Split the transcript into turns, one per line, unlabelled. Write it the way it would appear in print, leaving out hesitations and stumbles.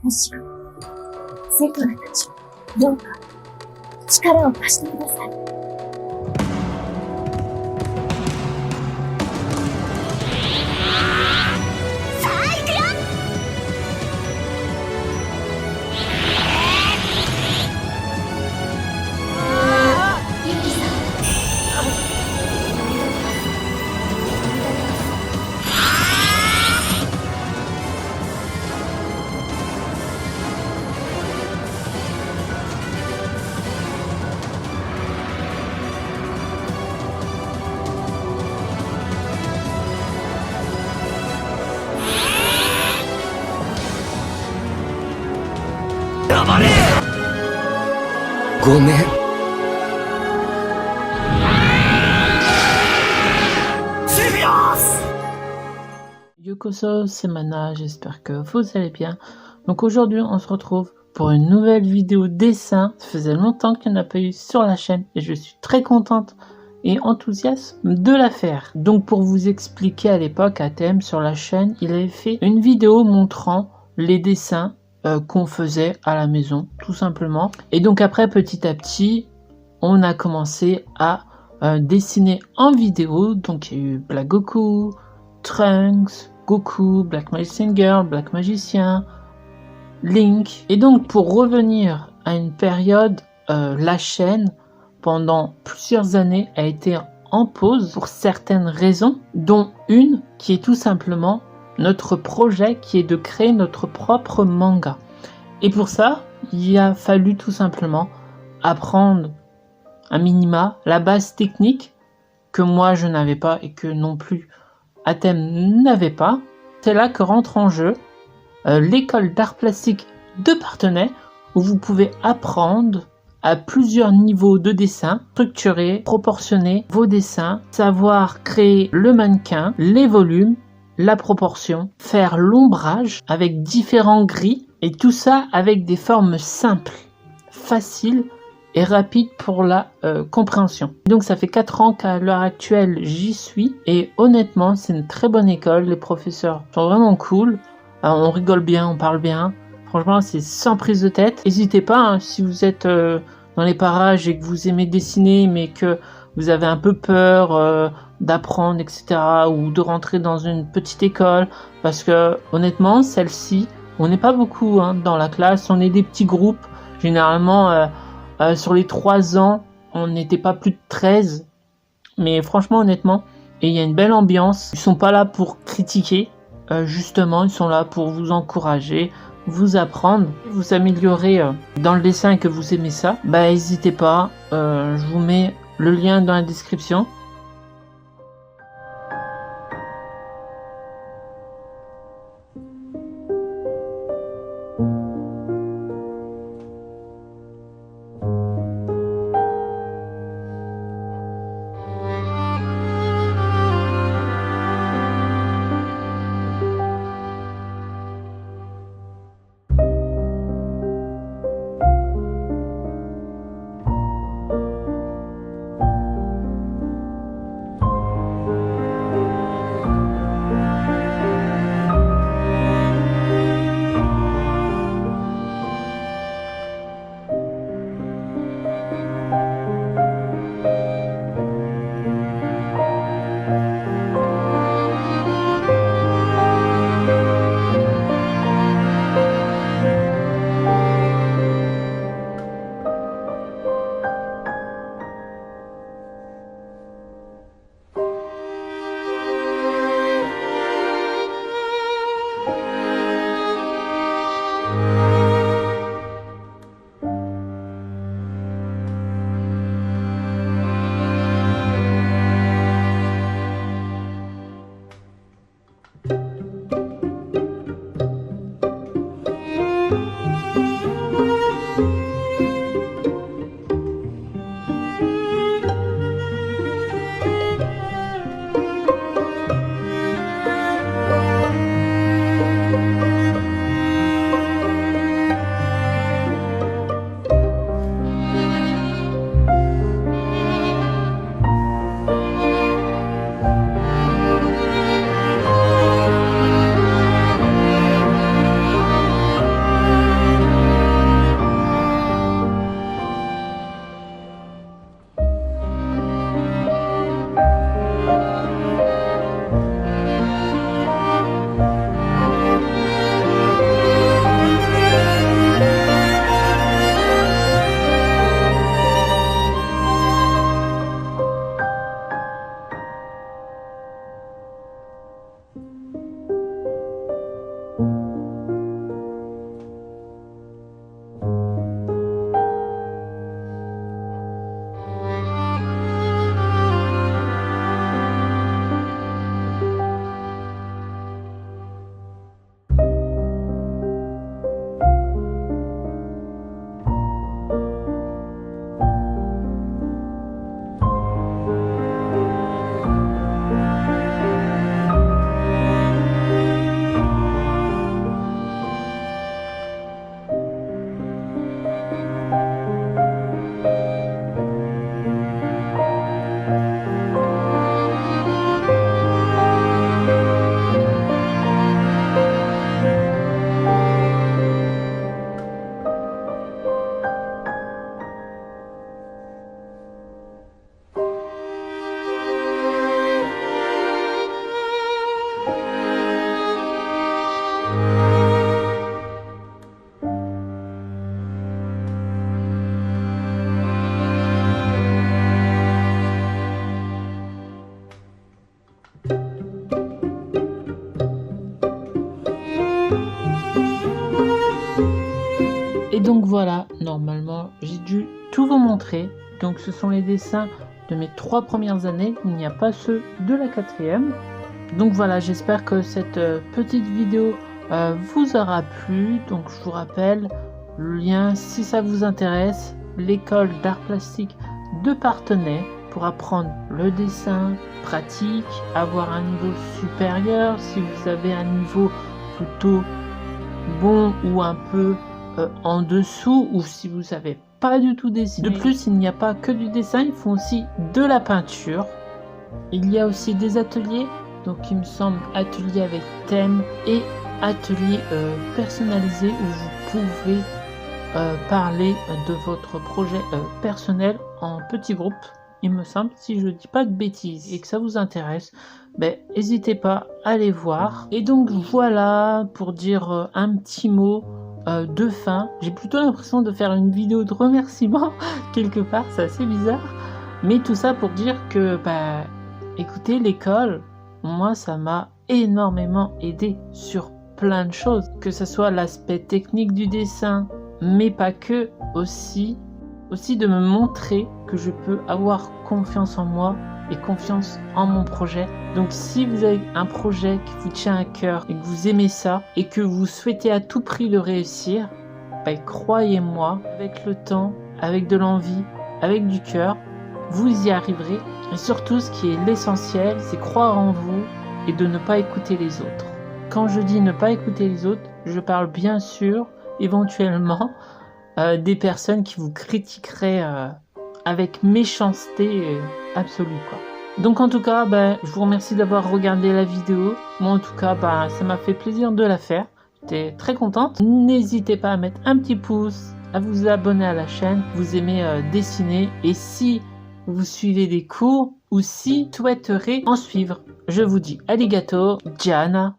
もしくは、セクラたち、どうか、力を貸してください。
ごめん。
Yokoso, c'est Mana, j'espère que vous allez bien. Donc aujourd'hui on se retrouve pour une nouvelle vidéo dessin. Ça faisait longtemps qu'il n'y en a pas eu sur la chaîne et je suis très contente et enthousiaste de la faire. Donc pour vous expliquer, à l'époque Atem sur la chaîne, il avait fait une vidéo montrant les dessins qu'on faisait à la maison, tout simplement. Et donc après, petit à petit, on a commencé à dessiner en vidéo. Donc il y a eu Black Goku, Trunks, Goku, Black Magician Girl, Black Magicien, Link. Et donc pour revenir à une période, la chaîne pendant plusieurs années a été en pause pour certaines raisons, dont une qui est tout simplement notre projet qui est de créer notre propre manga. Et pour ça, il a fallu tout simplement apprendre un minima, la base technique que moi je n'avais pas et que non plus Atem n'avait pas. C'est là que rentre en jeu l'école d'art plastique de Parthenay, où vous pouvez apprendre à plusieurs niveaux de dessin, structurer, proportionner vos dessins, savoir créer le mannequin, les volumes, la proportion, faire l'ombrage avec différents gris, et tout ça avec des formes simples, faciles et rapides pour la compréhension. Donc ça fait 4 ans qu'à l'heure actuelle j'y suis, et honnêtement c'est une très bonne école, les professeurs sont vraiment cool, on rigole bien, on parle bien, franchement c'est sans prise de tête. N'hésitez pas, hein, si vous êtes dans les parages et que vous aimez dessiner mais que vous avez un peu peur d'apprendre, etc., ou de rentrer dans une petite école, parce que honnêtement celle-ci, on n'est pas beaucoup dans la classe, on est des petits groupes, généralement sur les 3 ans on n'était pas plus de 13, mais franchement honnêtement, et il y a une belle ambiance, ils sont pas là pour critiquer, justement ils sont là pour vous encourager, vous apprendre, vous améliorer dans le dessin et que vous aimez ça, bah n'hésitez pas, je vous mets le lien dans la description. Et donc voilà, normalement j'ai dû tout vous montrer. Donc ce sont les dessins de mes 3 premières années, il n'y a pas ceux de la 4e. Donc voilà, j'espère que cette petite vidéo vous aura plu. Donc je vous rappelle le lien si ça vous intéresse, l'école d'art plastique de Parthenay pour apprendre le dessin pratique, avoir un niveau supérieur. Si vous avez un niveau plutôt bon ou un peu en dessous, ou si vous savez pas du tout dessiner. De plus, il n'y a pas que du dessin, ils font aussi de la peinture. Il y a aussi des ateliers, donc il me semble atelier avec thème et atelier personnalisé où vous pouvez parler de votre projet personnel en petit groupe, il me semble, si je dis pas de bêtises et que ça vous intéresse, ben n'hésitez pas à les voir. Et donc voilà pour dire un petit mot de fin. J'ai plutôt l'impression de faire une vidéo de remerciement quelque part, c'est assez bizarre, mais tout ça pour dire que bah écoutez, l'école, moi ça m'a énormément aidé sur plein de choses, que ce soit l'aspect technique du dessin, mais pas que, aussi de me montrer que je peux avoir confiance en moi et confiance en mon projet. Donc si vous avez un projet qui vous tient à cœur et que vous aimez ça et que vous souhaitez à tout prix le réussir, bah, croyez-moi, avec le temps, avec de l'envie, avec du cœur, vous y arriverez. Et surtout, ce qui est l'essentiel, c'est croire en vous et de ne pas écouter les autres. Quand je dis ne pas écouter les autres, je parle bien sûr éventuellement des personnes qui vous critiqueraient avec méchanceté absolue, quoi. Donc en tout cas, je vous remercie d'avoir regardé la vidéo. Moi en tout cas, ça m'a fait plaisir de la faire. J'étais très contente. N'hésitez pas à mettre un petit pouce, à vous abonner à la chaîne, vous aimez dessiner, et si vous suivez des cours ou si vous souhaiterez en suivre, je vous dis arigato, Gianna.